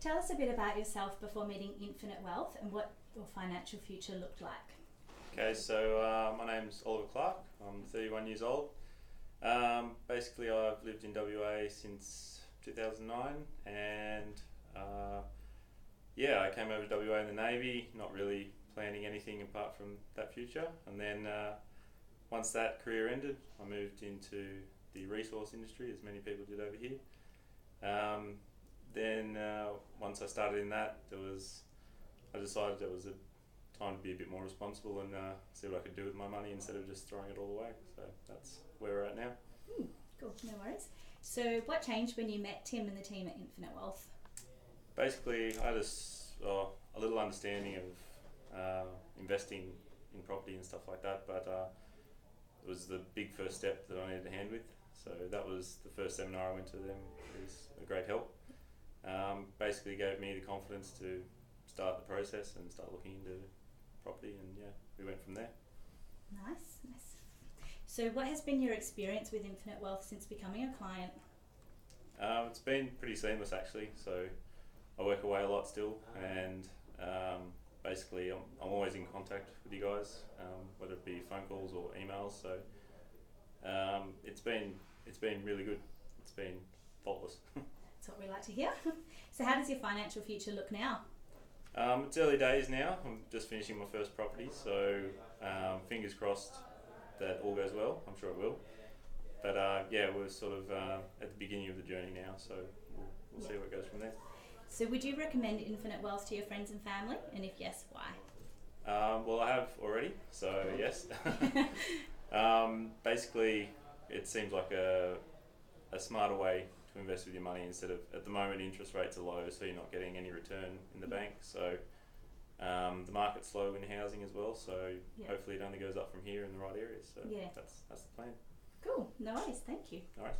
Tell us a bit about yourself before meeting Infinite Wealth and what your financial future looked like. Okay, so my name's Oliver Clark. I'm 31 years old. Basically, I've lived in WA since 2009, and I came over to WA in the Navy, not really planning anything apart from that future. And then once that career ended, I moved into the resource industry, as many people did over here. Then once I started in that, I decided there was a time to be a bit more responsible and see what I could do with my money instead of just throwing it all away. So that's where we're at now. Cool, no worries. So what changed when you met Tim and the team at Infinite Wealth? Basically, I had a little understanding of investing in property and stuff like that, but it was the big first step that I needed a hand with. So that was the first seminar I went to them. It was a great help. Basically gave me the confidence to start the process and start looking into property, and we went from there. Nice. So what has been your experience with Infinite Wealth since becoming a client? It's been pretty seamless actually. So I work away a lot still, and basically I'm always in contact with you guys, whether it be phone calls or emails. So it's been really good. It's been faultless. That's what we like to hear. So how does your financial future look now? It's early days now. I'm just finishing my first property, so fingers crossed that all goes well. I'm sure it will. But we're sort of at the beginning of the journey now, so we'll see where it goes from there. So would you recommend Infinite Wealth to your friends and family? And if yes, why? Well, I have already, so yes. Basically, it seems like a smarter way to invest with your money instead of, at the moment, interest rates are low, so you're not getting any return in the bank. So the market's slow in housing as well, so hopefully it only goes up from here in the right areas. So that's the plan. Cool, no worries, thank you. All right.